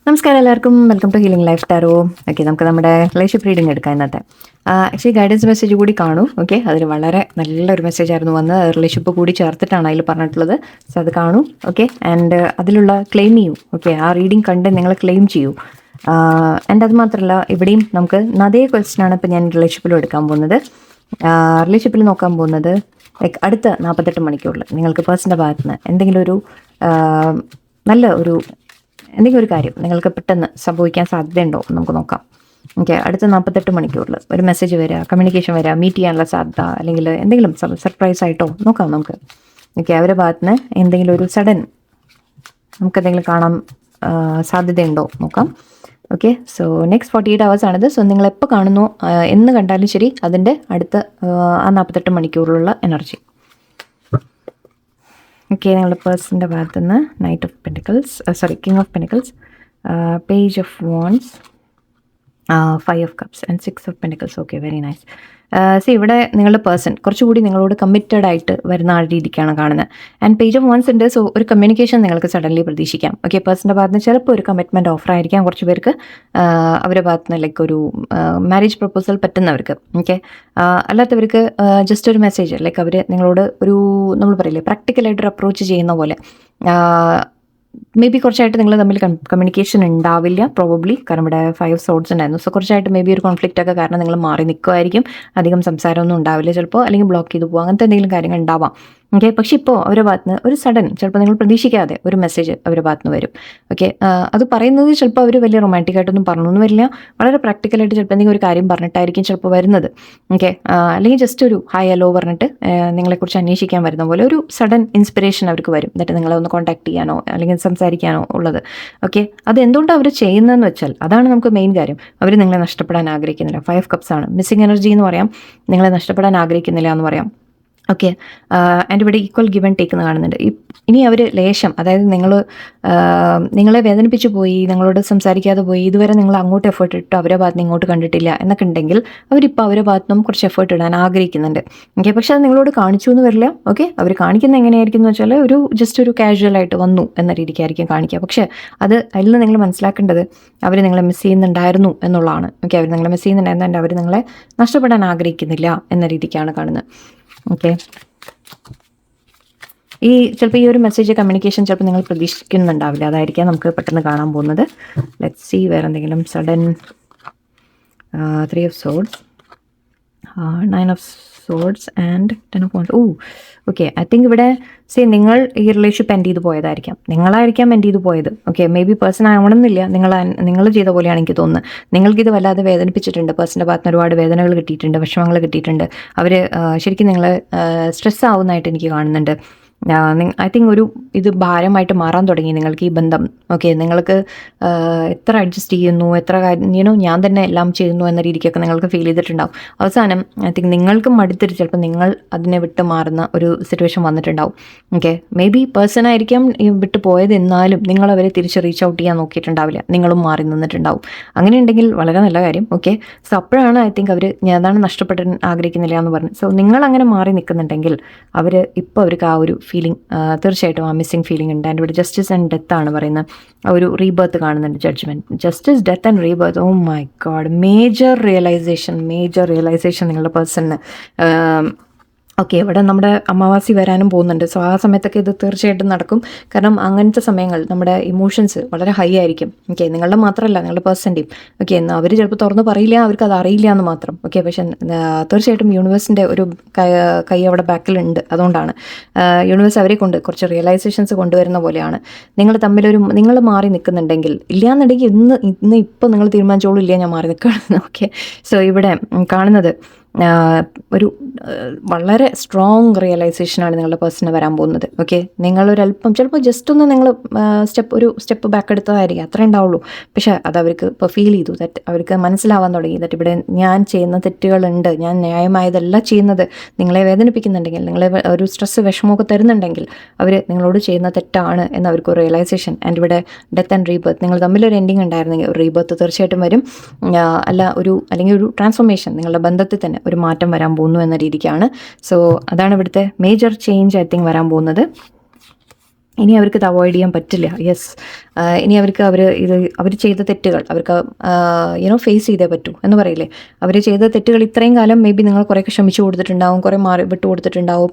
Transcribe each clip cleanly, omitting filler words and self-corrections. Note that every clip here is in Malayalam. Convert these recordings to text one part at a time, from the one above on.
നമസ്കാരം എല്ലാവർക്കും, welcome to healing life tarot. Okay, നമുക്ക് നമ്മുടെ റിലേഷൻഷിപ്പ് റീഡിംഗ് എടുക്കാം ഇന്നത്തെ. ആക്ച്വലി ഗൈഡൻസ് മെസ്സേജ് കൂടി കാണും. ഓക്കെ, അതിൽ വളരെ നല്ലൊരു മെസ്സേജ് ആയിരുന്നു വന്ന് റിലേഷൻഷിപ്പ് കൂടി ചേർത്തിട്ടാണ് അതിൽ പറഞ്ഞിട്ടുള്ളത്. സോ അത് കാണും. ഓക്കെ, ആൻഡ് അതിലുള്ള ക്ലെയിം ചെയ്യൂ. ഓക്കെ, ആ റീഡിംഗ് കണ്ട് നിങ്ങൾ ക്ലെയിം ചെയ്യൂ. ആൻഡ് അത് മാത്രമല്ല, ഇവിടെയും നമുക്ക് അതേ ക്വസ്റ്റ്യനാണ് ഇപ്പോൾ ഞാൻ റിലേഷൻഷിപ്പിലും എടുക്കാൻ പോകുന്നത്. റിലേഷൻഷിപ്പിൽ നോക്കാൻ പോകുന്നത് ലൈക്ക് അടുത്ത 48 മണിക്കൂറിൽ നിങ്ങൾക്ക് പേഴ്സൻ്റെ ഭാഗത്ത് നിന്ന് എന്തെങ്കിലും ഒരു നല്ല എന്തെങ്കിലും ഒരു കാര്യം നിങ്ങൾക്ക് പെട്ടെന്ന് സംഭവിക്കാൻ സാധ്യതയുണ്ടോ നമുക്ക് നോക്കാം. ഓക്കെ, അടുത്ത 48 മണിക്കൂറിൽ ഒരു മെസ്സേജ് വരിക, കമ്മ്യൂണിക്കേഷൻ വരിക, മീറ്റ് ചെയ്യാനുള്ള സാധ്യത, അല്ലെങ്കിൽ എന്തെങ്കിലും സർപ്രൈസ് ആയിട്ടോ നോക്കാം നമുക്ക്. ഓക്കെ, അവരുടെ ഭാഗത്ത് നിന്ന് എന്തെങ്കിലും ഒരു സഡൻ നമുക്ക് എന്തെങ്കിലും കാണാൻ സാധ്യതയുണ്ടോ നോക്കാം. ഓക്കെ, സോ നെക്സ്റ്റ് 48 hours ആണിത്. സോ നിങ്ങൾ എപ്പോൾ കാണുന്നു, എന്ന് കണ്ടാലും ശരി, അതിൻ്റെ അടുത്ത ആ 48 മണിക്കൂറിലുള്ള എനർജി. ഓക്കെ, നിങ്ങളുടെ പേഴ്സൻ്റെ ഭാഗത്തു നിന്ന് knight of pentacles, king of pentacles, page of wands, 5 of cups and 6 of pentacles. Okay, very nice. ഇവിടെ നിങ്ങളുടെ പേഴ്സൺ കുറച്ചുകൂടി നിങ്ങളോട് കമ്മിറ്റഡ് ആയിട്ട് വരുന്ന ആ രീതിക്കാണ് കാണുന്നത്. ആൻഡ് പേജ് ഓഫ് വാൻഡ്സ് ഉണ്ട്. സോ ഒരു കമ്മ്യൂണിക്കേഷൻ നിങ്ങൾക്ക് സഡൻലി പ്രതീക്ഷിക്കാം. ഓക്കെ, പേഴ്സൻ്റെ ഭാഗത്ത് നിന്ന് ചിലപ്പോൾ ഒരു കമ്മിറ്റ്മെൻറ്റ് ഓഫർ ആയിരിക്കാം കുറച്ച് പേർക്ക്, അവരുടെ ഭാഗത്ത് നിന്ന് ലൈക്ക് ഒരു മാരേജ് പ്രപ്പോസൽ പറ്റുന്നവർക്ക്. ഓക്കെ, അല്ലാത്തവർക്ക് ജസ്റ്റ് ഒരു മെസ്സേജ് ലൈക്ക് അവർ നിങ്ങളോട് നമ്മൾ പറയില്ലേ പ്രാക്ടിക്കലായിട്ടൊരു അപ്രോച്ച് ചെയ്യുന്ന പോലെ. മേ ബി കുറച്ചായിട്ട് നിങ്ങൾ തമ്മിൽ കമ്മ്യൂണിക്കേഷൻ ഉണ്ടാവില്ല പ്രോബബ്ലി, കാരണം ഇവിടെ 5 swords ഉണ്ടായിരുന്നു. സോ കുറച്ചായിട്ട് മേ ബി ഒരു കോൺഫ്ലിക്റ്റ് ഒക്കെ കാരണം നിങ്ങൾ മാറി നിൽക്കുമായിരിക്കും, അധികം സംസാരമൊന്നും ഉണ്ടാവില്ല ചിലപ്പോൾ, അല്ലെങ്കിൽ ബ്ലോക്ക് ചെയ്ത് പോകുക, അങ്ങനത്തെ എന്തെങ്കിലും കാര്യങ്ങൾ ഉണ്ടാവാം. ഓക്കെ, പക്ഷേ ഇപ്പോൾ അവരുടെ ഭാഗത്ത് നിന്ന് ഒരു സഡൻ ചിലപ്പോൾ നിങ്ങൾ പ്രതീക്ഷിക്കാതെ ഒരു മെസ്സേജ് അവരുടെ ഭാഗത്ത് നിന്ന് വരും. ഓക്കെ, അത് പറയുന്നത് ചിലപ്പോൾ അവർ വലിയ റൊമാൻറ്റിക് ആയിട്ടൊന്നും പറഞ്ഞൊന്നും വരില്ല, വളരെ പ്രാക്ടിക്കലായിട്ട് ചിലപ്പോൾ എന്തെങ്കിലും ഒരു കാര്യം പറഞ്ഞിട്ടായിരിക്കും ചിലപ്പോൾ വരുന്നത്. ഓക്കെ, അല്ലെങ്കിൽ ജസ്റ്റ് ഒരു ഹായ് ഹലോ പറഞ്ഞിട്ട് നിങ്ങളെക്കുറിച്ച് അന്വേഷിക്കാൻ വരുന്ന പോലെ ഒരു സഡൻ ഇൻസ്പിറേഷൻ അവർക്ക് വരും, എന്നിട്ട് നിങ്ങളെ ഒന്ന് കോൺടാക്ട് ചെയ്യാനോ അല്ലെങ്കിൽ സംസാരിക്കാനോ ഉള്ളത്. ഓക്കെ, അത് എന്തുകൊണ്ടാണ് അവർ ചെയ്യുന്നതെന്ന് വെച്ചാൽ അതാണ് നമുക്ക് മെയിൻ കാര്യം. അവർ നിങ്ങളെ നഷ്ടപ്പെടാൻ ആഗ്രഹിക്കുന്നില്ല. 5 cups ആണ്, മിസ്സിങ് എനർജി എന്ന് പറയാം, നിങ്ങളെ നഷ്ടപ്പെടാൻ ആഗ്രഹിക്കുന്നില്ല എന്ന് പറയാം. ഓക്കെ, ആൻഡ് ഇവിടെ ഈക്വൽ ഗിവ് ആൻഡ് ടേക്ക് എന്ന് കാണുന്നുണ്ട്. ഇനി അവർ ലേശം, അതായത് നിങ്ങളെ വേദനിപ്പിച്ചു പോയി, നിങ്ങളോട് സംസാരിക്കാതെ പോയി, ഇതുവരെ നിങ്ങൾ അങ്ങോട്ട് എഫേർട്ട് ഇട്ടു, അവരുടെ ഭാഗത്ത് നിന്ന് ഇങ്ങോട്ട് കണ്ടിട്ടില്ല എന്നൊക്കെ ഉണ്ടെങ്കിൽ അവരിപ്പോൾ അവരുടെ ഭാഗത്തു നിന്നും കുറച്ച് എഫേർട്ട് ഇടാൻ ആഗ്രഹിക്കുന്നുണ്ട്. ഓക്കെ, പക്ഷെ അത് നിങ്ങളോട് കാണിച്ചു എന്ന് വരില്ല. ഓക്കെ, അവർ കാണിക്കുന്നത് എങ്ങനെയായിരിക്കും എന്ന് വെച്ചാൽ ജസ്റ്റ് ഒരു കാഷ്വലായിട്ട് വന്നു എന്ന രീതിക്കായിരിക്കും കാണിക്കുക. പക്ഷേ അതിൽ നിന്ന് നിങ്ങൾ മനസ്സിലാക്കേണ്ടത് അവർ നിങ്ങളെ മിസ് ചെയ്യുന്നുണ്ടായിരുന്നു എന്നുള്ളതാണ്. ഓക്കെ, അവർ നിങ്ങളെ മിസ് ചെയ്യുന്നുണ്ടായിരുന്നുണ്ട്, അവർ നിങ്ങളെ നഷ്ടപ്പെടാൻ ആഗ്രഹിക്കുന്നില്ല എന്ന രീതിക്കാണ് കാണുന്നത്. ഓക്കെ, ചിലപ്പോൾ ഈ ഒരു മെസ്സേജ് കമ്മ്യൂണിക്കേഷൻ ചിലപ്പോൾ നിങ്ങൾ പ്രതീക്ഷിക്കുന്നുണ്ടാവില്ല, അതായിരിക്കാം നമുക്ക് പെട്ടെന്ന് കാണാൻ പോകുന്നത്. ലെറ്റ്സ് സീ വേറെ എന്തെങ്കിലും sudden. 3 of swords, 9 of swords and 10 of wands. Okay, I think ഇവിടെ നിങ്ങൾ ഈ റിലേഷൻഷിപ്പ് എൻഡ് ചെയ്ത് പോയതായിരിക്കാം, നിങ്ങളായിരിക്കാം എൻഡ് ചെയ്ത് പോയത്. ഓക്കെ, മേ ബി പേഴ്സൺ ആവണമെന്നില്ല, നിങ്ങൾ ചെയ്ത പോലെയാണ് എനിക്ക് തോന്നുന്നത്. നിങ്ങൾക്കിത് വല്ലാതെ വേദനിപ്പിച്ചിട്ടുണ്ട്, പേഴ്സൻ്റെ ഭാഗത്ത് ഒരുപാട് വേദനകൾ കിട്ടിയിട്ടുണ്ട്, വിഷമങ്ങൾ കിട്ടിയിട്ടുണ്ട്. അവർ ശരിക്കും നിങ്ങൾ സ്ട്രെസ് ആവുന്നതായിട്ട് എനിക്ക് കാണുന്നുണ്ട്. ഐ തിങ്ക് ഇത് ഭാരമായിട്ട് മാറാൻ തുടങ്ങി നിങ്ങൾക്ക് ഈ ബന്ധം. ഓക്കെ, നിങ്ങൾക്ക് എത്ര അഡ്ജസ്റ്റ് ചെയ്യുന്നു, എത്ര കാര്യം ഞാൻ തന്നെ എല്ലാം ചെയ്യുന്നു എന്ന രീതിക്കൊക്കെ നിങ്ങൾക്ക് ഫീൽ ചെയ്തിട്ടുണ്ടാവും. അവസാനം ഐ തിങ്ക് നിങ്ങൾക്കും മടുത്തിട്ട് ചിലപ്പോൾ നിങ്ങൾ അതിനെ വിട്ട് മാറുന്ന ഒരു സിറ്റുവേഷൻ വന്നിട്ടുണ്ടാവും. ഓക്കെ, മേ ബി പേഴ്സൺ ആയിരിക്കാം വിട്ട് പോയത്, എന്നാലും നിങ്ങൾ അവരെ തിരിച്ച് റീച്ച് ഔട്ട് ചെയ്യാൻ നോക്കിയിട്ടുണ്ടാവില്ല, നിങ്ങളും മാറി നിന്നിട്ടുണ്ടാവും. അങ്ങനെ ഉണ്ടെങ്കിൽ വളരെ നല്ല കാര്യം. ഓക്കെ, സോ അപ്പോഴാണ് ഐ തിങ്ക് അവർ അതാണ് നഷ്ടപ്പെടാൻ ആഗ്രഹിക്കുന്നില്ല എന്ന് പറഞ്ഞു. സോ നിങ്ങൾ അങ്ങനെ മാറി നിൽക്കുന്നുണ്ടെങ്കിൽ ഇപ്പോൾ അവർക്ക് ആ ഒരു ഫീലിംഗ് തീർച്ചയായിട്ടും ആ മിസ്സിങ് ഫീലിംഗ് ഉണ്ട്. ആൻഡ് ഇവിടെ ജസ്റ്റിസ് ആൻഡ് ഡെത്ത് ആണ് പറയുന്നത്. ഒരു റീബർത്ത് കാണുന്നുണ്ട്, judgement, justice, death and rebirth. Oh my god, major realisation നിങ്ങളുടെ പേഴ്സണിന്. ഓക്കെ, ഇവിടെ നമ്മുടെ അമാവാസി വരാനും പോകുന്നുണ്ട്. സോ ആ സമയത്തൊക്കെ ഇത് തീർച്ചയായിട്ടും നടക്കും. കാരണം അങ്ങനത്തെ സമയങ്ങൾ നമ്മുടെ ഇമോഷൻസ് വളരെ ഹൈ ആയിരിക്കും. ഓക്കെ, നിങ്ങളുടെ മാത്രമല്ല നിങ്ങളുടെ പേഴ്സൻ്റെയും. ഓക്കെ, എന്നാൽ അവർ ചിലപ്പോൾ തുറന്ന് പറയില്ല, അവർക്ക് അത് അറിയില്ല എന്ന് മാത്രം. ഓക്കെ, പക്ഷെ തീർച്ചയായിട്ടും യൂണിവേഴ്സിൻ്റെ ഒരു കൈ അവിടെ ബാക്കിലുണ്ട്. അതുകൊണ്ടാണ് യൂണിവേഴ്സ് അവരെ കൊണ്ട് കുറച്ച് റിയലൈസേഷൻസ് കൊണ്ടുവരുന്ന പോലെയാണ്. നിങ്ങൾ മാറി നിൽക്കുന്നുണ്ടെങ്കിൽ, ഇല്ലയെന്നുണ്ടെങ്കിൽ ഇപ്പോൾ നിങ്ങൾ തീരുമാനിച്ചോളൂ, ഇല്ല ഞാൻ മാറി നിൽക്കുകയാണ്. ഓക്കെ, സോ ഇവിടെ കാണുന്നത് വളരെ സ്ട്രോങ് റിയലൈസേഷനാണ് നിങ്ങളുടെ പേഴ്സണ് വരാൻ പോകുന്നത്. ഓക്കെ, നിങ്ങളൊരല്പം ചിലപ്പോൾ ജസ്റ്റ് ഒന്ന് നിങ്ങൾ സ്റ്റെപ്പ് ബാക്ക് എടുത്തതായിരിക്കും, അത്രേ ഉണ്ടാവുള്ളൂ. പക്ഷേ അത് അവർക്ക് ഇപ്പോൾ ഫീൽ ചെയ്തു, അവർക്ക് മനസ്സിലാവാൻ തുടങ്ങി ദാറ്റ് ഇവിടെ ഞാൻ ചെയ്യുന്ന തെറ്റുകളുണ്ട്, ഞാൻ ന്യായമായതല്ല ചെയ്യുന്നത്, നിങ്ങളെ വേദനിപ്പിക്കുന്നുണ്ടെങ്കിൽ, നിങ്ങളെ ഒരു സ്ട്രെസ് വിഷമമൊക്കെ തരുന്നുണ്ടെങ്കിൽ അവർ നിങ്ങളോട് ചെയ്യുന്ന തെറ്റാണ് എന്ന് അവർക്ക് ഒരു റിയലൈസേഷൻ. ആൻഡ് ഇവിടെ ഡെത്ത് ആൻഡ് റീബർത്ത്, നിങ്ങൾ തമ്മിലൊരു എൻഡിങ് ഉണ്ടായിരുന്നെങ്കിൽ ഒരു റീബർത്ത് തീർച്ചയായിട്ടും വരും. അല്ലെങ്കിൽ ഒരു ട്രാൻസ്ഫോർമേഷൻ നിങ്ങളുടെ ബന്ധത്തിൽ തന്നെ ഒരു മാറ്റം വരാൻ പോകുന്നു എന്ന രീതിക്കാണ്. സോ അതാണ് ഇവിടുത്തെ മേജർ ചേഞ്ച് ഐ തിങ്ക് വരാൻ പോകുന്നത്. ഇനി അവർക്ക് ഇത് അവോയ്ഡ് ചെയ്യാൻ പറ്റില്ല. യെസ്, ഇനി അവർക്ക് അവർ ചെയ്ത തെറ്റുകൾ അവർക്ക് ഫേസ് ചെയ്തേ പറ്റൂ എന്ന് പറയില്ലേ. അവർ ചെയ്ത തെറ്റുകൾ ഇത്രയും കാലം മേ ബി നിങ്ങൾ കുറേയൊക്കെ ക്ഷമിച്ചു കൊടുത്തിട്ടുണ്ടാവും, കുറേ വിട്ടു കൊടുത്തിട്ടുണ്ടാവും.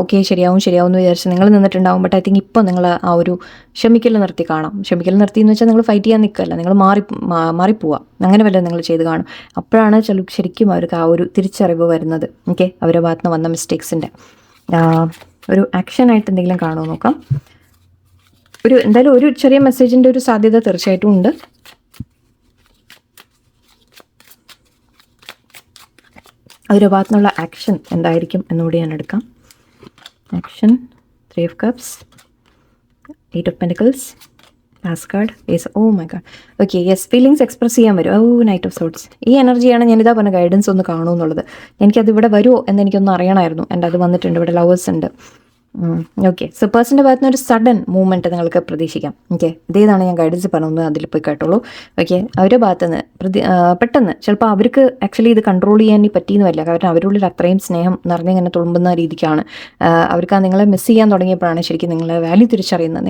ഓക്കെ, ശരിയാവും എന്ന് വിചാരിച്ച് നിങ്ങൾ നിന്നിട്ടുണ്ടാവും. ബട്ട് ഐ തിങ്ക് ഇപ്പോൾ നിങ്ങൾ ആ ഒരു ക്ഷമിക്കൽ നിർത്തി കാണാം. ക്ഷമിക്കൽ നിർത്തി എന്ന് വെച്ചാൽ നിങ്ങൾ ഫൈറ്റ് ചെയ്യാൻ നിൽക്കുകയല്ല, നിങ്ങൾ മാറിപ്പോവുക, അങ്ങനെ വല്ല നിങ്ങൾ ചെയ്ത് കാണും. അപ്പോഴാണ് ശരിക്കും അവർക്ക് ആ ഒരു തിരിച്ചറിവ് വരുന്നത്. ഓക്കെ, അവരുടെ ഭാഗത്ത് നിന്ന് വന്ന മിസ്റ്റേക്സിൻ്റെ ഒരു ആക്ഷനായിട്ട് എന്തെങ്കിലും കാണുമോ നോക്കാം. എന്തായാലും ഒരു ചെറിയ മെസ്സേജിൻ്റെ ഒരു സാധ്യത തീർച്ചയായിട്ടും ഉണ്ട്. അവരുടെ ഭാഗത്തുനിന്നുള്ള ആക്ഷൻ എന്തായിരിക്കും എന്നുകൂടി ഞാൻ എടുക്കാം. Action, 3 of Cups, 8 of Pentacles, last card yes. Oh my god. Okay, yes, feelings express ചെയ്യാൻ വരും. Night of swords. ഈ എനർജിയാണ് ഞാനിതാ പറഞ്ഞ ഗൈഡൻസ് ഒന്ന് കാണുമെന്നുള്ളത്. എനിക്കത് ഇവിടെ വരുമോ എന്ന് എനിക്കൊന്ന് അറിയണമായിരുന്നു. എൻ്റെ അത് വന്നിട്ടുണ്ട്. ഇവിടെ ലവേഴ്സ് ഉണ്ട്. ഓക്കെ, സോ പേഴ്സൻ്റെ ഭാഗത്ത് നിന്ന് ഒരു സഡൻ മൂവ്മെൻറ്റ് നിങ്ങൾക്ക് പ്രതീക്ഷിക്കാം. ഓക്കെ, ഇതേതാണ് ഞാൻ ഗൈഡൻസ് പറഞ്ഞത്, അതിൽ പോയി കേട്ടോളൂ. ഓക്കെ, അവരുടെ ഭാഗത്ത് നിന്ന് പെട്ടെന്ന് ചിലപ്പോൾ അവർക്ക് ആക്ച്വലി ഇത് കൺട്രോൾ ചെയ്യാൻ പറ്റിയെന്ന് വരില്ല. കാരണം അവരുടെ ഉള്ളിൽ അത്രയും സ്നേഹം നിറഞ്ഞിങ്ങനെ തുളുമ്പുന്ന രീതിക്കാണ്. അവർക്ക് നിങ്ങളെ മിസ് ചെയ്യാൻ തുടങ്ങിയപ്പോഴാണ് ശരിക്കും നിങ്ങളെ വാല്യൂ തിരിച്ചറിയുന്നത്.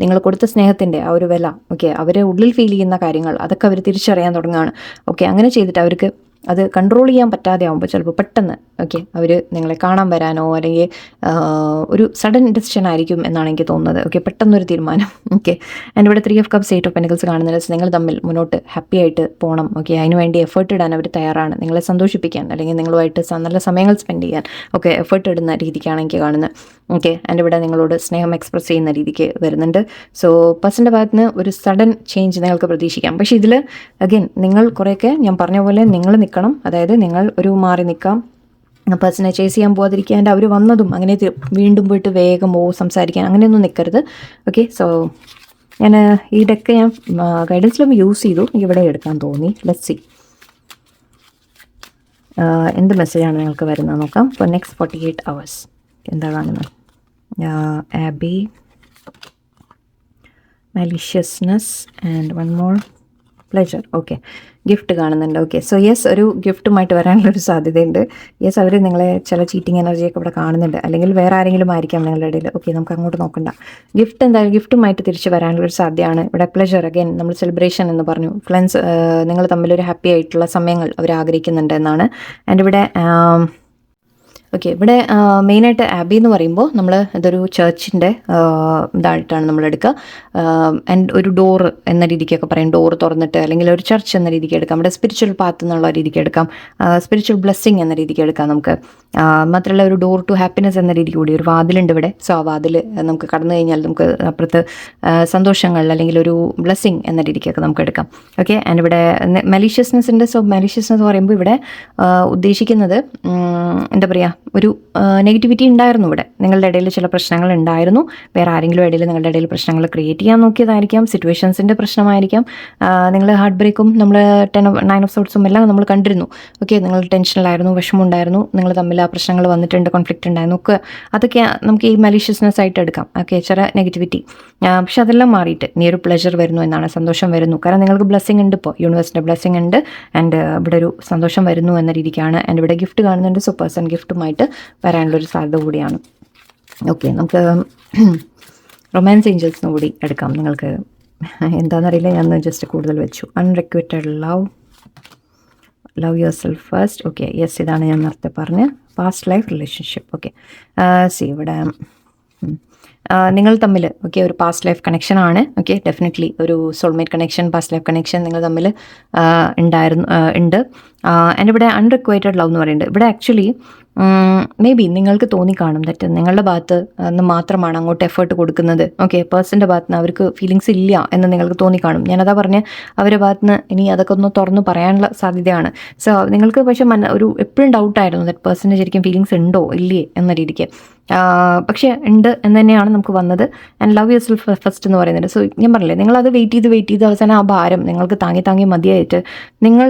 നിങ്ങൾ കൊടുത്ത സ്നേഹത്തിൻ്റെ ആ ഒരു വില, ഓക്കെ, അവരെ ഉള്ളിൽ ഫീൽ ചെയ്യുന്ന കാര്യങ്ങൾ അതൊക്കെ അവർ തിരിച്ചറിയാൻ തുടങ്ങുകയാണ്. ഓക്കെ, അങ്ങനെ ചെയ്തിട്ട് അവർക്ക് അത് കൺട്രോൾ ചെയ്യാൻ പറ്റാതെ ആകുമ്പോൾ ചിലപ്പോൾ പെട്ടെന്ന് ഓക്കെ അവർ നിങ്ങളെ കാണാൻ വരാനോ അല്ലെങ്കിൽ ഒരു സഡൻ ഡിസിഷൻ ആയിരിക്കും എന്നാണ് എനിക്ക് തോന്നുന്നത്. ഓക്കെ, പെട്ടെന്നൊരു തീരുമാനം. ഓക്കെ, ആൻഡ് ഇവിടെ 3 of Cups, 8 of Pentacles കാണുന്നത് നിങ്ങൾ തമ്മിൽ മുന്നോട്ട് ഹാപ്പി ആയിട്ട് പോകണം. ഓക്കെ, അതിനുവേണ്ടി എഫേർട്ട് ഇടാൻ അവർ തയ്യാറാണ്, നിങ്ങളെ സന്തോഷിപ്പിക്കാൻ അല്ലെങ്കിൽ നിങ്ങളുമായിട്ട് നല്ല സമയങ്ങൾ സ്പെൻഡ് ചെയ്യാൻ ഒക്കെ എഫേർട്ട് ഇടുന്ന രീതിക്കാണ് എനിക്ക് കാണുന്നത്. ഓക്കെ, ആൻഡ് ഇവിടെ നിങ്ങളോട് സ്നേഹം എക്സ്പ്രസ് ചെയ്യുന്ന രീതിക്ക് വരുന്നുണ്ട്. സോ പേഴ്സൻ്റെ ഭാഗത്ത് നിന്ന് ഒരു സഡൻ ചേഞ്ച് നിങ്ങൾക്ക് പ്രതീക്ഷിക്കാം. പക്ഷേ ഇതിൽ അഗൈൻ നിങ്ങൾ കുറേയൊക്കെ ഞാൻ പറഞ്ഞ പോലെ നിങ്ങൾ നിൽക്കണം. അതായത് നിങ്ങൾ ഒരു മാറി നിൽക്കാം, പേഴ്സണെ ചേസ് ചെയ്യാൻ പോകാതിരിക്കാൻ. അവർ വന്നതും അങ്ങനെ വീണ്ടും പോയിട്ട് വേഗം സംസാരിക്കാൻ അങ്ങനെയൊന്നും നിൽക്കരുത്. ഓക്കെ, സോ ഞാൻ ഈ ഡെക്ക് ഞാൻ ഗൈഡൻസിലും യൂസ് ചെയ്തു, ഇവിടെ എടുക്കാൻ തോന്നി. ലെറ്റ്സ് സീ എന്ത് മെസ്സേജാണ് നിങ്ങൾക്ക് വരുന്നത് നോക്കാം. ഇപ്പോൾ നെക്സ്റ്റ് 48 hours എന്താ കാണുന്നത്? Abi, maliciousness and one more pleasure. Okay, gift കാണുന്നുണ്ട്. ഓക്കെ, സോ യെസ്, ഒരു ഗിഫ്റ്റുമായിട്ട് വരാനുള്ളൊരു സാധ്യതയുണ്ട്. യെസ്, അവർ നിങ്ങളെ ചില ചീറ്റിംഗ് എനർജിയൊക്കെ ഇവിടെ കാണുന്നുണ്ട്, അല്ലെങ്കിൽ വേറെ ആരെങ്കിലും ആയിരിക്കാം നിങ്ങളുടെ ഇടയിൽ. ഓക്കെ, നമുക്ക് അങ്ങോട്ട് നോക്കണ്ട. ഗിഫ്റ്റ് എന്തായാലും ഗിഫ്റ്റുമായിട്ട് തിരിച്ച് വരാനുള്ളൊരു സാധ്യതയാണ്. ഇവിടെ പ്ലെജർ, അഗൈൻ നമ്മൾ സെലിബ്രേഷൻ എന്ന് പറഞ്ഞു. ഫ്രണ്ട്സ് നിങ്ങൾ തമ്മിലൊരു ഹാപ്പി ആയിട്ടുള്ള സമയങ്ങൾ അവർ ആഗ്രഹിക്കുന്നുണ്ട് എന്നാണ്. ആൻഡ് ഇവിടെ ഓക്കെ, ഇവിടെ മെയിനായിട്ട് ആബി എന്ന് പറയുമ്പോൾ നമ്മൾ ഇതൊരു ചർച്ചിൻ്റെ ഇതായിട്ടാണ് നമ്മൾ എടുക്കുക. ആൻഡ് ഒരു ഡോറ് എന്ന രീതിക്കൊക്കെ പറയും, ഡോറ് തുറന്നിട്ട് അല്ലെങ്കിൽ ഒരു ചർച്ച് എന്ന രീതിക്ക് എടുക്കാം. ഇവിടെ സ്പിരിച്വൽ പാത്ത് എന്നുള്ള രീതിക്ക് എടുക്കാം, സ്പിരിച്വൽ ബ്ലെസ്സിങ് എന്ന രീതിക്ക് എടുക്കാം നമുക്ക്. മാത്രമല്ല ഒരു ഡോർ ടു ഹാപ്പിനെസ് എന്ന രീതി കൂടി ഒരു വാതിലുണ്ട് ഇവിടെ. സോ ആ വാതിൽ നമുക്ക് കടന്നു കഴിഞ്ഞാൽ നമുക്ക് അപ്പുറത്ത് സന്തോഷങ്ങൾ അല്ലെങ്കിൽ ഒരു ബ്ലെസ്സിങ് എന്ന രീതിക്കൊക്കെ നമുക്ക് എടുക്കാം. ഓക്കെ, ആൻഡ് ഇവിടെ മലീഷ്യസ്നെസ് ഉണ്ട്. സോ മലീഷ്യസ്നെസ് പറയുമ്പോൾ ഇവിടെ ഉദ്ദേശിക്കുന്നത് എന്താ പറയുക, ഒരു നെഗറ്റിവിറ്റി ഉണ്ടായിരുന്നു ഇവിടെ. നിങ്ങളുടെ ഇടയിൽ ചില പ്രശ്നങ്ങൾ ഉണ്ടായിരുന്നു, വേറെ ആരെങ്കിലും ഇടയിൽ നിങ്ങളുടെ ഇടയിൽ പ്രശ്നങ്ങൾ ക്രിയേറ്റ് ചെയ്യാൻ നോക്കിയതായിരിക്കാം, സിറ്റുവേഷൻസിൻ്റെ പ്രശ്നമായിരിക്കാം. നിങ്ങൾ ഹാർട്ട് ബ്രേക്കും നമ്മൾ 9 of Swordsഉം എല്ലാം നമ്മൾ കണ്ടിരുന്നു. ഓക്കെ, നിങ്ങൾ ടെൻഷനിലായിരുന്നു, വിഷമമുണ്ടായിരുന്നു, നിങ്ങൾ തമ്മിൽ ആ പ്രശ്നങ്ങൾ വന്നിട്ടുണ്ട്, കോൺഫ്ലിക്റ്റ് ഉണ്ടായിരുന്നു ഒക്കെ. അതൊക്കെ നമുക്ക് ഈ മലീഷ്യസ്നെസ് ആയിട്ട് എടുക്കാം. ഓക്കെ, ചില നെഗറ്റിവിറ്റി. പക്ഷെ അതെല്ലാം മാറിയിട്ട് ഇനി ഒരു പ്ലെജർ വരുന്നു എന്നാണ്, സന്തോഷം വരുന്നു. കാരണം നിങ്ങൾക്ക് ബ്ലെസ്സിങ് ഉണ്ട്, ഇപ്പോൾ യൂണിവേഴ്സിൻ്റെ ബ്ലെസ്സിങ് ഉണ്ട്. ആൻഡ് ഇവിടെ ഒരു സന്തോഷം വരുന്നു എന്ന രീതിക്കാണ്. ആൻഡ് ഇവിടെ ഗിഫ്റ്റ് കാണുന്നുണ്ട്. സോ പേഴ്സൺ ഗിഫ്റ്റുമായിട്ട് വരാനുള്ളൊരു സാധ്യത കൂടിയാണ്. ഓക്കെ, നമുക്ക് റൊമാൻസ് ഏഞ്ചൽസിന് കൂടി എടുക്കാം. നിങ്ങൾക്ക് എന്താണെന്നറിയില്ല, ഞാൻ ജസ്റ്റ് കൂടുതൽ വെച്ചു. Unrequited love yourself first. Okay, yes, ഇതാണ് ഞാൻ നേരത്തെ പറഞ്ഞ past life relationship. Okay, see ഇവിടെ നിങ്ങൾ തമ്മിൽ ഓക്കെ ഒരു പാസ്റ്റ് ലൈഫ് കണക്ഷൻ ആണ്. ഓക്കെ, ഡെഫിനറ്റ്ലി ഒരു soulmate connection, past life connection നിങ്ങൾ തമ്മിൽ ഉണ്ട്. ആൻഡ് ഇവിടെ അൺറിക്വൈറ്റഡ് ലവ് എന്ന് പറയുന്നുണ്ട്. ഇവിടെ ആക്ച്വലി മേ ബി നിങ്ങൾക്ക് തോന്നിക്കാണും ദറ്റ് നിങ്ങളുടെ ഭാഗത്ത് നിന്ന് മാത്രമാണ് അങ്ങോട്ട് എഫേർട്ട് കൊടുക്കുന്നത്. ഓക്കെ, പേഴ്സൻ്റെ ഭാഗത്ത് നിന്ന് അവർക്ക് ഫീലിങ്സ് ഇല്ല എന്ന് നിങ്ങൾക്ക് തോന്നിക്കാണും. ഞാനതാ പറഞ്ഞ് അവരുടെ ഭാഗത്ത് നിന്ന് ഇനി അതൊക്കെ ഒന്ന് തുറന്ന് പറയാനുള്ള സാധ്യതയാണ്. സോ നിങ്ങൾക്ക് പക്ഷേ ഒരു എപ്പോഴും ഡൗട്ടായിരുന്നു ദറ്റ് പേഴ്സൻ്റെ ശരിക്കും ഫീലിങ്സ് ഉണ്ടോ ഇല്ലേ എന്ന രീതിക്ക്. പക്ഷേ ഉണ്ട് എന്ന് തന്നെയാണ് നമുക്ക് വന്നത്. And love yourself first എന്ന് പറയുന്നത്. സോ ഞാൻ പറഞ്ഞില്ലേ, നിങ്ങളത് വെയിറ്റ് ചെയ്ത് അവസാനം ആ ഭാരം നിങ്ങൾക്ക് താങ്ങി മതിയായിട്ട് നിങ്ങൾ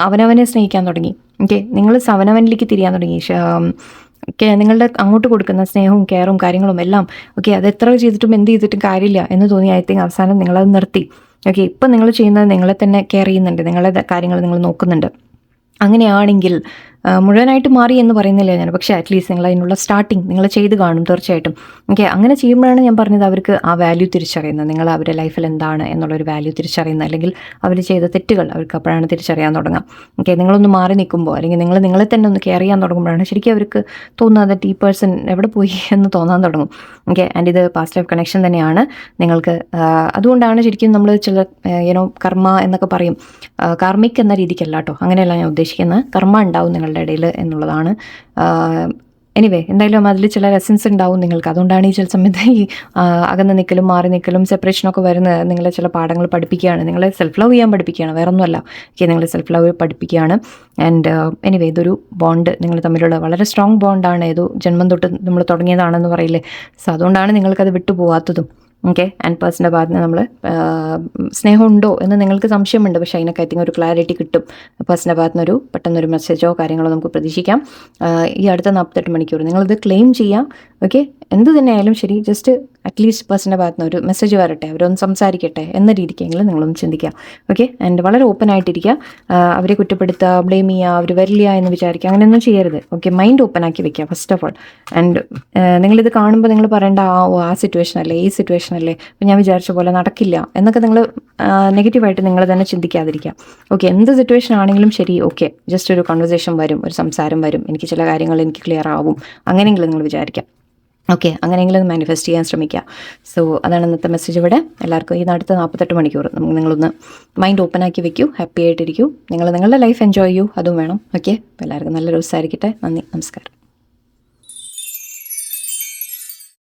അവനവനെ സ്നേഹിക്കാൻ തുടങ്ങി. ഓക്കെ, നിങ്ങൾ അവനവനിലേക്ക് തിരിയാൻ തുടങ്ങി. ഓക്കെ, നിങ്ങളുടെ അങ്ങോട്ട് കൊടുക്കുന്ന സ്നേഹവും കെയറും കാര്യങ്ങളും എല്ലാം ഓക്കെ അത് എത്ര ചെയ്തിട്ടും എന്ത് ചെയ്തിട്ടും കാര്യമില്ല എന്ന് തോന്നി. ഐ തിങ്ക് അവസാനം നിങ്ങളത് നിർത്തി. ഓക്കെ, ഇപ്പം നിങ്ങൾ ചെയ്യുന്നത് നിങ്ങളെ തന്നെ കെയർ ചെയ്യുന്നുണ്ട്, നിങ്ങളുടെ കാര്യങ്ങൾ നിങ്ങൾ നോക്കുന്നുണ്ട്. അങ്ങനെയാണെങ്കിൽ മുഴുവനായിട്ട് മാറി എന്ന് പറയുന്നില്ല ഞാൻ, പക്ഷേ അറ്റ്ലീസ്റ്റ് നിങ്ങൾ അതിനുള്ള സ്റ്റാർട്ടിങ് നിങ്ങൾ ചെയ്ത് കാണും തീർച്ചയായിട്ടും. ഓക്കെ, അങ്ങനെ ചെയ്യുമ്പോഴാണ് ഞാൻ പറഞ്ഞത് അവർക്ക് ആ വാല്യൂ തിരിച്ചറിയുന്നത്, നിങ്ങൾ അവരുടെ ലൈഫിൽ എന്താണ് എന്നുള്ളൊരു വാല്യൂ തിരിച്ചറിയുന്നത്, അല്ലെങ്കിൽ അവർ ചെയ്ത തെറ്റുകൾ അവർക്ക് അപ്പോഴാണ് തിരിച്ചറിയാൻ തുടങ്ങാം. ഓക്കെ, നിങ്ങളൊന്ന് മാറി നിൽക്കുമ്പോൾ, അല്ലെങ്കിൽ നിങ്ങൾ നിങ്ങളെ തന്നെ ഒന്ന് കെയർ ചെയ്യാൻ തുടങ്ങുമ്പോഴാണ് ശരിക്കും അവർക്ക് തോന്നുന്നത് ദാറ്റ് ഈ പേഴ്സൺ എവിടെ പോയി എന്ന് തോന്നാൻ തുടങ്ങും. ഓക്കെ, ആൻഡ് ഇത് പാസ്റ്റ് ലൈഫ് കണക്ഷൻ തന്നെയാണ് നിങ്ങൾക്ക്. അതുകൊണ്ടാണ് ശരിക്കും നമ്മൾ ചില കർമ്മ എന്നൊക്കെ പറയും, കാർമിക് എന്ന രീതിക്കല്ല കേട്ടോ, അങ്ങനെയല്ല ഞാൻ ഉദ്ദേശിക്കുന്നത്. കർമ്മ ഉണ്ടാവും നിങ്ങളുടെ ഇടയിൽ എന്നുള്ളതാണ്. എനിവേ, എന്തായാലും അതിൽ ചില ലെസൺസ് ഉണ്ടാവും നിങ്ങൾക്ക്. അതുകൊണ്ടാണ് ഈ ചില സമയത്ത് ഈ അകന്ന് നിൽക്കലും മാറി നിൽക്കലും സെപ്പറേഷനൊക്കെ വരുന്നത്. നിങ്ങളെ ചില പാഠങ്ങൾ പഠിപ്പിക്കുകയാണ്, നിങ്ങളെ സെൽഫ് ലവ് ചെയ്യാൻ പഠിപ്പിക്കുകയാണ്, വേറെ ഒന്നുമല്ല. ഓക്കെ, നിങ്ങളെ സെൽഫ് ലവ് പഠിപ്പിക്കുകയാണ്. ആൻഡ് എനിവേ, ഇതൊരു ബോണ്ട് നിങ്ങൾ തമ്മിലുള്ള വളരെ സ്ട്രോങ് ബോണ്ടാണ്. ഏതോ ജന്മം തൊട്ട് നമ്മൾ തുടങ്ങിയതാണെന്ന് പറയില്ലേ. സോ അതുകൊണ്ടാണ് നിങ്ങൾക്കത് വിട്ടുപോകാത്തതും. ഓക്കെ, ആൻഡ് പേഴ്സൻ്റെ ഭാഗത്ത് നിന്ന് നമ്മൾ സ്നേഹമുണ്ടോ എന്ന് നിങ്ങൾക്ക് സംശയമുണ്ട്, പക്ഷേ അതിനൊക്കെ ഐ തിങ്ക് ഒരു ക്ലാരിറ്റി കിട്ടും. പേഴ്സൻ്റെ ഭാഗത്ത് നിന്നൊരു പെട്ടെന്നൊരു മെസ്സേജോ കാര്യങ്ങളോ നമുക്ക് പ്രതീക്ഷിക്കാം ഈ അടുത്ത 48 മണിക്കൂർ. നിങ്ങളിത് ക്ലെയിം ചെയ്യാം. ഓക്കെ, എന്ത് തന്നെയായാലും ശരി, ജസ്റ്റ് അറ്റ്ലീസ്റ്റ് പേഴ്സൻ്റെ ഭാഗത്ത് നിന്ന് ഒരു മെസ്സേജ് വരട്ടെ, അവരൊന്ന് സംസാരിക്കട്ടെ എന്ന രീതിക്കെങ്കിലും നിങ്ങളൊന്ന് ചിന്തിക്കാം. ഓക്കെ, ആൻഡ് വളരെ ഓപ്പൺ ആയിട്ടിരിക്കുക. അവരെ കുറ്റപ്പെടുത്തുക, ബ്ലെയിം ചെയ്യുക, അവർ വരില്ല എന്ന് വിചാരിക്കുക, അങ്ങനെയൊന്നും ചെയ്യരുത്. ഓക്കെ, മൈൻഡ് ഓപ്പൺ ആക്കി വെക്കുക ഫസ്റ്റ് ഓഫ് ഓൾ. ആൻഡ് നിങ്ങളിത് കാണുമ്പോൾ നിങ്ങൾ പറയേണ്ട ആ സിറ്റുവേഷൻ അല്ലേ, ഈ സിറ്റുവേഷൻ അല്ലേ, അപ്പം ഞാൻ വിചാരിച്ച പോലെ നടക്കില്ല എന്നൊക്കെ നിങ്ങൾ നെഗറ്റീവായിട്ട് നിങ്ങൾ തന്നെ ചിന്തിക്കാതിരിക്കുക. ഓക്കെ, എന്ത് സിറ്റുവേഷൻ ആണെങ്കിലും ശരി, ഓക്കെ, ജസ്റ്റ് ഒരു കൺവെർസേഷൻ വരും, ഒരു സംസാരം വരും, എനിക്ക് ചില കാര്യങ്ങൾ എനിക്ക് ക്ലിയർ ആവും, അങ്ങനെയെങ്കിലും നിങ്ങൾ വിചാരിക്കാം. ഓക്കെ, അങ്ങനെയെങ്കിലും അത് മാനിഫെസ്റ്റ് ചെയ്യാൻ ശ്രമിക്കുക. സോ അതാണ് ഇന്നത്തെ മെസ്സേജ് ഇവിടെ. എല്ലാവർക്കും ഈ അടുത്ത 48 മണിക്കൂർ നിങ്ങളൊന്ന് മൈൻഡ് ഓപ്പൺ ആക്കി വെക്കൂ, ഹാപ്പി ആയിട്ടിരിക്കൂ, നിങ്ങൾ നിങ്ങളുടെ ലൈഫ് എൻജോയ് ചെയ്യൂ, അതും വേണം. ഓക്കെ, എല്ലാവർക്കും നല്ലൊരു ദിവസമായിരിക്കട്ടെ. നന്ദി, നമസ്കാരം.